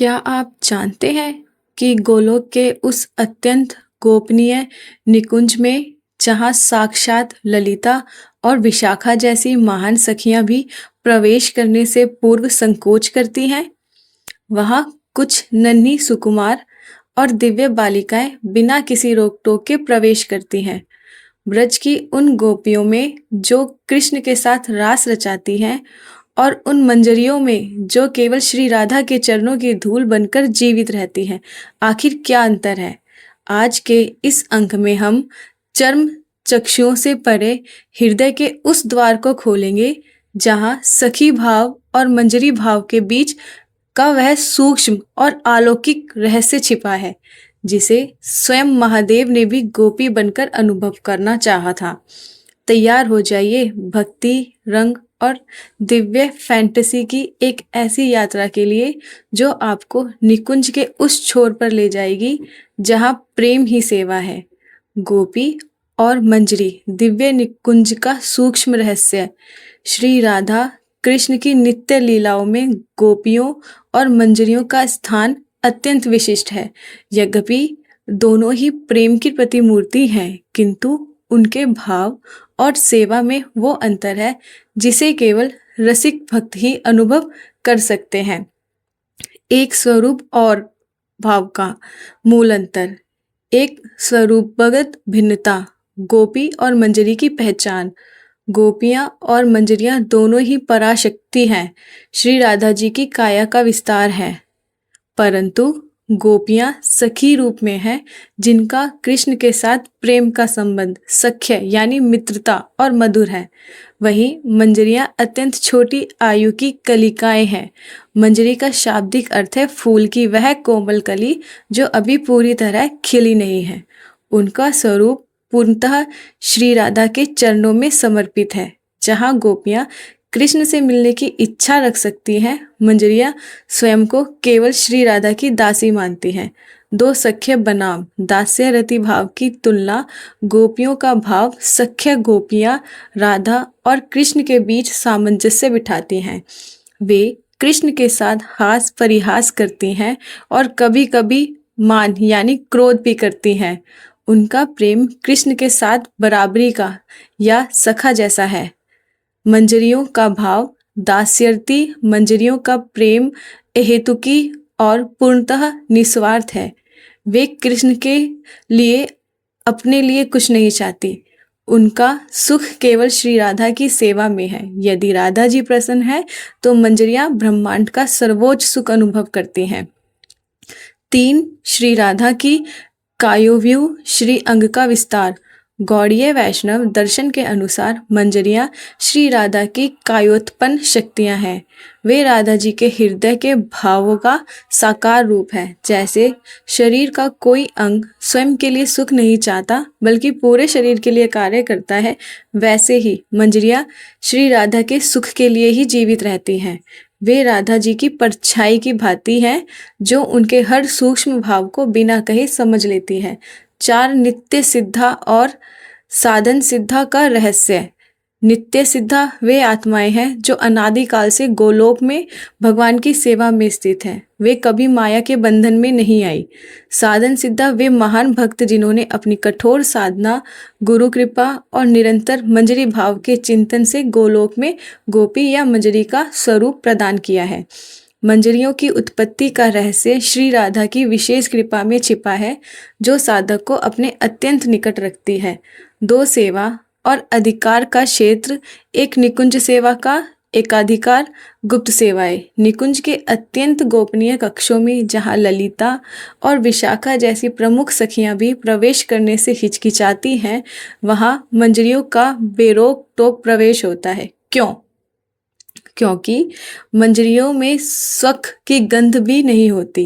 क्या आप जानते हैं कि गोलोक के उस अत्यंत गोपनीय निकुंज में जहाँ साक्षात ललिता और विशाखा जैसी महान सखियां भी प्रवेश करने से पूर्व संकोच करती हैं, वहाँ कुछ नन्ही सुकुमार और दिव्य बालिकाएं बिना किसी रोक टोक के प्रवेश करती हैं। ब्रज की उन गोपियों में जो कृष्ण के साथ रास रचाती हैं और उन मंजरियों में जो केवल श्री राधा के चरणों की धूल बनकर जीवित रहती हैं, आखिर क्या अंतर है? आज के इस अंक में हम चर्म चक्षुओं से परे हृदय के उस द्वार को खोलेंगे जहाँ सखी भाव और मंजरी भाव के बीच का वह सूक्ष्म और अलौकिक रहस्य छिपा है, जिसे स्वयं महादेव ने भी गोपी बनकर अनुभव करना चाहा था। तैयार हो जाइए भक्ति, रंग और दिव्य फैंटेसी की एक ऐसी यात्रा के लिए जो आपको निकुंज के उस छोर पर ले जाएगी जहाँ प्रेम ही सेवा है। गोपी और मंजरी दिव्य निकुंज का सूक्ष्म रहस्य। श्री राधा कृष्ण की नित्य लीलाओं में गोपियों और मंजरियों का स्थान अत्यंत विशिष्ट है। यद्यपि दोनों ही प्रेम की प्रतिमूर्ति हैं, किंतु उनके भाव और सेवा में वो अंतर है जिसे केवल रसिक भक्त ही अनुभव कर सकते हैं। एक स्वरूप और भाव का मूल अंतर। एक स्वरूपगत भिन्नता। गोपी और मंजरी की पहचान। गोपियाँ और मंजरियाँ दोनों ही पराशक्ति हैं, श्री राधा जी की काया का विस्तार है, परंतु गोपियाँ सखी रूप में हैं जिनका कृष्ण के साथ प्रेम का संबंध सख्य यानी मित्रता और मधुर है। वहीं मंजरियाँ अत्यंत छोटी आयु की कलिकाएं हैं। मंजरी का शाब्दिक अर्थ है फूल की वह कोमल कली जो अभी पूरी तरह खिली नहीं है। उनका स्वरूप पूर्णतः श्री राधा के चरणों में समर्पित है। जहाँ गोपियाँ कृष्ण से मिलने की इच्छा रख सकती हैं, मंजरियाँ स्वयं को केवल श्री राधा की दासी मानती हैं। दो सख्य बनाम दास्य रति भाव की तुलना। गोपियों का भाव सख्य गोपियाँ राधा और कृष्ण के बीच सामंजस्य बिठाती हैं। वे कृष्ण के साथ हास परिहास करती हैं और कभी कभी मान यानी क्रोध भी करती हैं। उनका प्रेम कृष्ण के साथ बराबरी का या सखा जैसा है। मंजरियों का भाव दास्यर्थी। मंजरियों का प्रेम अहेतुकी और पूर्णतः निस्वार्थ है। वे कृष्ण के लिए अपने लिए कुछ नहीं चाहती। उनका सुख केवल श्री राधा की सेवा में है। यदि राधा जी प्रसन्न है तो मंजरियां ब्रह्मांड का सर्वोच्च सुख अनुभव करती हैं। 3. श्री राधा की कायोव्यूह श्री अंग का विस्तार। गौड़ीय वैष्णव दर्शन के अनुसार मंजरियाँ श्री राधा की कायोत्पन्न शक्तियाँ हैं। वे राधा जी के हृदय के भावों का साकार रूप है। जैसे शरीर का कोई अंग स्वयं के लिए सुख नहीं चाहता बल्कि पूरे शरीर के लिए कार्य करता है, वैसे ही मंजरियाँ श्री राधा के सुख के लिए ही जीवित रहती हैं। वे राधा जी की परछाई की भांति हैं जो उनके हर सूक्ष्म भाव को बिना कहे समझ लेती है। 4. नित्य सिद्धा और साधन सिद्धा का रहस्य। नित्य सिद्धा वे आत्माएं हैं जो अनादिकाल से गोलोक में भगवान की सेवा में स्थित हैं। वे कभी माया के बंधन में नहीं आई। साधन सिद्धा वे महान भक्त जिन्होंने अपनी कठोर साधना, गुरु कृपा और निरंतर मंजरी भाव के चिंतन से गोलोक में गोपी या मंजरी का स्वरूप प्रदान किया है। मंजरियों की उत्पत्ति का रहस्य श्री राधा की विशेष कृपा में छिपा है जो साधक को अपने अत्यंत निकट रखती है। 2. सेवा और अधिकार का क्षेत्र। एक निकुंज सेवा का एकाधिकार गुप्त सेवाएं। निकुंज के अत्यंत गोपनीय कक्षों में जहाँ ललिता और विशाखा जैसी प्रमुख सखियां भी प्रवेश करने से हिचकिचाती हैं, वहाँ मंजरियों का बेरोक टोक प्रवेश होता है। क्यों? क्योंकि मंजरियों में स्वख की गंध भी नहीं होती।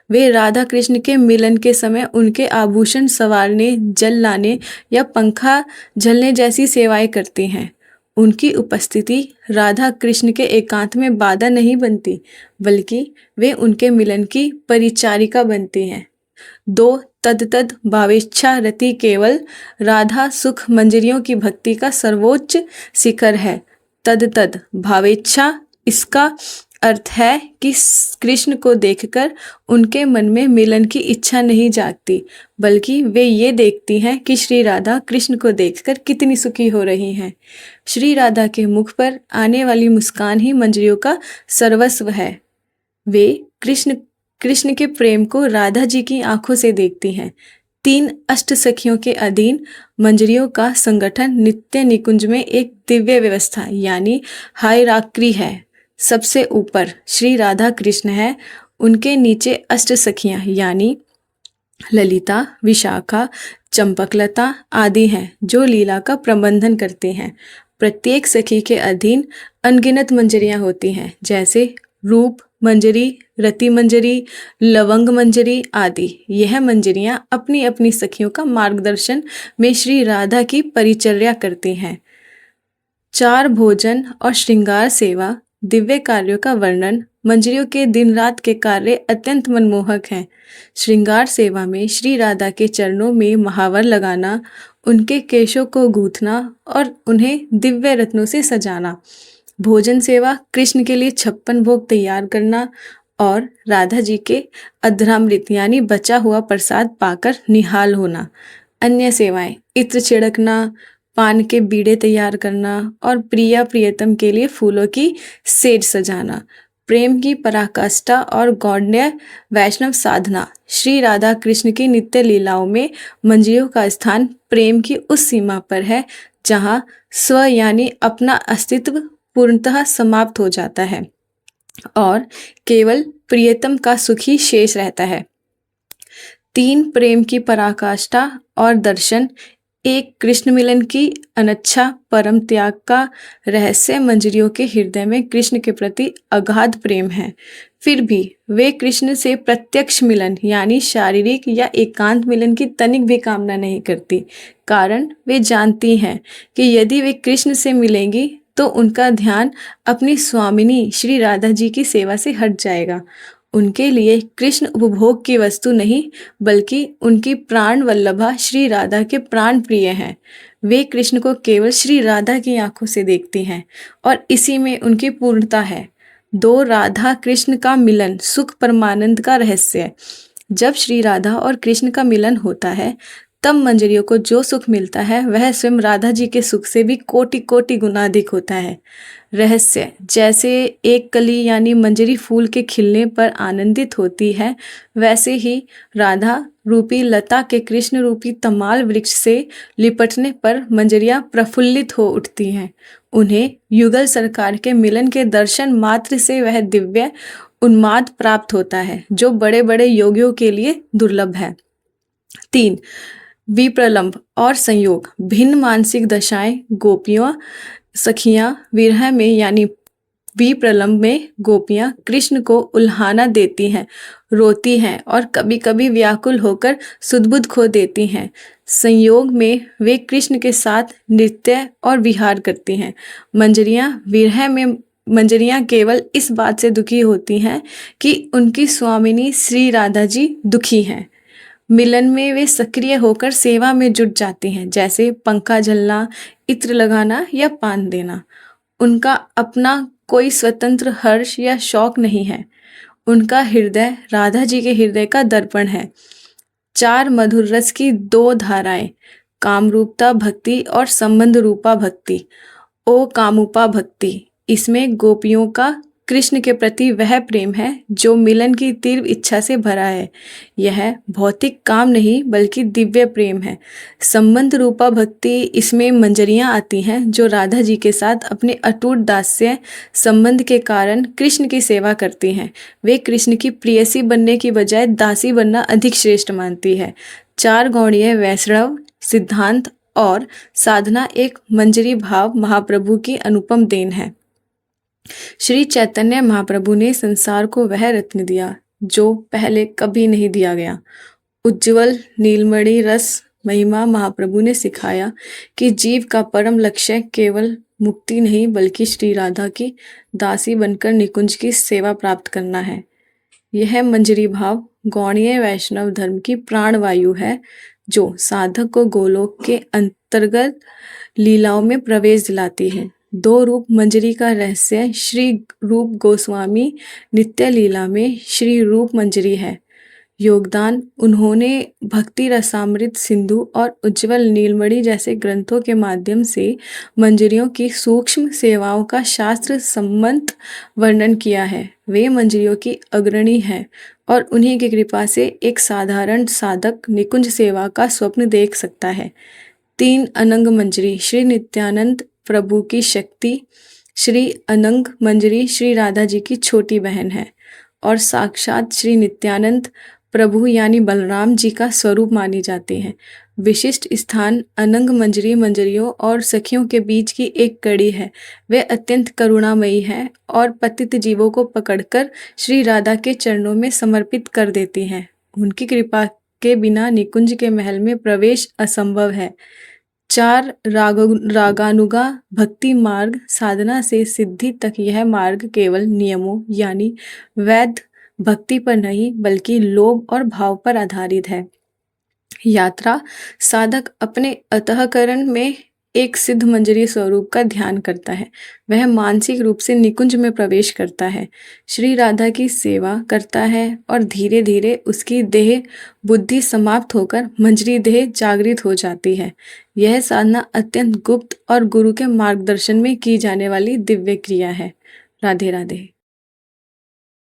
वे राधा कृष्ण के मिलन के समय उनके आभूषण संवारने, जल लाने या पंखा झलने जैसी सेवाएं करती हैं। उनकी उपस्थिति राधा कृष्ण के एकांत में बाधा नहीं बनती, बल्कि वे उनके मिलन की परिचारिका बनती हैं। 2. तद भावेच्छा रति। केवल राधा सुख मंजरियों की भक्ति का सर्वोच्च शिखर है। तद भावेच्छा इसका अर्थ है कि कृष्ण को देखकर उनके मन में मिलन की इच्छा नहीं जागती, बल्कि वे ये देखती हैं कि श्री राधा कृष्ण को देखकर कितनी सुखी हो रही हैं। श्री राधा के मुख पर आने वाली मुस्कान ही मंजरियों का सर्वस्व है। वे कृष्ण कृष्ण के प्रेम को राधा जी की आंखों से देखती हैं। 3 अष्ट सखियों के अधीन मंजरियों का संगठन नित्य निकुंज में एक दिव्य व्यवस्था यानी हायरार्की है। सबसे ऊपर श्री राधा कृष्ण है, उनके नीचे अष्ट सखियां यानी ललिता, विशाखा, चंपकलता आदि हैं जो लीला का प्रबंधन करते हैं। प्रत्येक सखी के अधीन अनगिनत मंजरियां होती हैं, जैसे रूप मंजरी, रति मंजरी, लवंग मंजरी आदि। यह मंजरियां अपनी अपनी सखियों का मार्गदर्शन में श्री राधा की परिचर्या करती हैं। 4 भोजन और श्रृंगार सेवा दिव्य कार्यों का वर्णन। मंजरियों के दिन रात के कार्य अत्यंत मनमोहक हैं। श्रृंगार सेवा में श्री राधा के चरणों में महावर लगाना, उनके केशों को गूंथना और उन्हें दिव्य रत्नों से सजाना। भोजन सेवा कृष्ण के लिए 56 भोग तैयार करना और राधा जी के अधरामृत यानी बचा हुआ प्रसाद पाकर निहाल होना। अन्य सेवाएं इत्र छिड़कना, पान के बीड़े तैयार करना और प्रिया प्रियतम के लिए फूलों की सेज सजाना। प्रेम की पराकाष्ठा और गौण्य वैष्णव साधना। श्री राधा कृष्ण की नित्य लीलाओं में मंजरियों का स्थान प्रेम की उस सीमा पर है जहाँ स्व यानी अपना अस्तित्व पूर्णतः समाप्त हो जाता है और केवल प्रियतम का सुख ही शेष रहता है। 3 प्रेम की पराकाष्ठा और दर्शन, 1 कृष्ण मिलन की अनच्छा परम त्याग का रहस्य। मंजरियों के हृदय में कृष्ण के प्रति अगाध प्रेम है, फिर भी वे कृष्ण से प्रत्यक्ष मिलन यानी शारीरिक या एकांत मिलन की तनिक भी कामना नहीं करती। कारण वे जानती हैं कि यदि वे कृष्ण से मिलेंगी तो उनका ध्यान अपनी स्वामिनी श्री राधा जी की सेवा से हट जाएगा। उनके लिए कृष्ण उपभोग की वस्तु नहीं, बल्कि उनकी प्राण वल्लभा श्री राधा के प्राण प्रिय हैं। वे कृष्ण को केवल श्री राधा की आंखों से देखती हैं और इसी में उनकी पूर्णता है। 2 राधा कृष्ण का मिलन सुख परमानंद का रहस्य है। जब श्री राधा और कृष्ण का मिलन होता है तब मंजरियों को जो सुख मिलता है वह स्वयं राधा जी के सुख से भी कोटि कोटि गुना अधिक होता है। रहस्य, जैसे एक कली यानी मंजरी फूल के खिलने पर आनंदित होती है, वैसे ही राधा रूपी लता के कृष्ण रूपी तमाल वृक्ष से लिपटने पर मंजरियां प्रफुल्लित हो उठती हैं। उन्हें युगल सरकार के मिलन के दर्शन मात्र से वह दिव्य उन्माद प्राप्त होता है जो बड़े बड़े योगियों के लिए दुर्लभ है। 3 विप्रलंब और संयोग। भिन्न मानसिक दशाएं गोपियों सखियां विरह में यानी विप्रलंब में गोपियां कृष्ण को उल्हाना देती हैं, रोती हैं और कभी कभी व्याकुल होकर सुधबुध खो देती हैं। संयोग में वे कृष्ण के साथ नृत्य और विहार करती हैं। मंजरियां विरह में मंजरियां केवल इस बात से दुखी होती हैं कि उनकी स्वामिनी श्री राधा जी दुखी हैं। मिलन में वे सक्रिय होकर सेवा में जुट जाती हैं, जैसे पंखा झलना, इत्र लगाना या पान देना। उनका अपना कोई स्वतंत्र हर्ष या शौक नहीं है। उनका हृदय राधा जी के हृदय का दर्पण है। 4 मधुर रस की 2 धाराएं, कामरूपता भक्ति और संबंध रूपा भक्ति। ओ कामुपा भक्ति, इसमें गोपियों का कृष्ण के प्रति वह प्रेम है जो मिलन की तीव्र इच्छा से भरा है। यह भौतिक काम नहीं बल्कि दिव्य प्रेम है। संबंध रूपा भक्ति, इसमें मंजरियां आती हैं जो राधा जी के साथ अपने अटूट दास्य संबंध के कारण कृष्ण की सेवा करती हैं। वे कृष्ण की प्रेयसी बनने की बजाय दासी बनना अधिक श्रेष्ठ मानती है। 4 गौड़ीय वैष्णव सिद्धांत और साधना एक मंजरी भाव महाप्रभु की अनुपम देन है। श्री चैतन्य महाप्रभु ने संसार को वह रत्न दिया जो पहले कभी नहीं दिया गया। उज्जवल नीलमणि रस महिमा महाप्रभु ने सिखाया कि जीव का परम लक्ष्य केवल मुक्ति नहीं बल्कि श्री राधा की दासी बनकर निकुंज की सेवा प्राप्त करना है। यह मंजरी भाव गौड़ीय वैष्णव धर्म की प्राणवायु है जो साधक को गोलोक के अंतर्गत लीलाओं में प्रवेश दिलाती है। दो रूप मंजरी का रहस्य श्री रूप गोस्वामी नित्य लीला में श्री रूप मंजरी है। योगदान उन्होंने भक्ति रसामृत सिंधु और उज्ज्वल नीलमणि जैसे ग्रंथों के माध्यम से मंजरियों की सूक्ष्म सेवाओं का शास्त्र सम्मत वर्णन किया है। वे मंजरियों की अग्रणी हैं और उन्हीं की कृपा से एक साधारण साधक निकुंज सेवा का स्वप्न देख सकता है। 3 अनंग मंजरी श्री नित्यानंद प्रभु की शक्ति, श्री अनंग मंजरी श्री राधा जी की छोटी बहन है और साक्षात श्री नित्यानंद प्रभु यानी बलराम जी का स्वरूप मानी जाती हैं। विशिष्ट स्थान अनंग मंजरी मंजरियों और सखियों के बीच की एक कड़ी है। वे अत्यंत करुणामयी हैं और पतित जीवों को पकड़कर श्री राधा के चरणों में समर्पित कर देती हैं। उनकी कृपा के बिना निकुंज के महल में प्रवेश असंभव है। 4 रागानुगा भक्ति मार्ग साधना से सिद्धि तक यह मार्ग केवल नियमों यानी वैध भक्ति पर नहीं बल्कि लोभ और भाव पर आधारित है। यात्रा साधक अपने अंतःकरण में एक सिद्ध मंजरी स्वरूप का ध्यान करता है। वह मानसिक रूप से निकुंज में प्रवेश करता है, श्री राधा की सेवा करता है और धीरे धीरे उसकी देह बुद्धि समाप्त होकर मंजरी देह जागृत हो जाती है। यह साधना अत्यंत गुप्त और गुरु के मार्गदर्शन में की जाने वाली दिव्य क्रिया है। राधे राधे।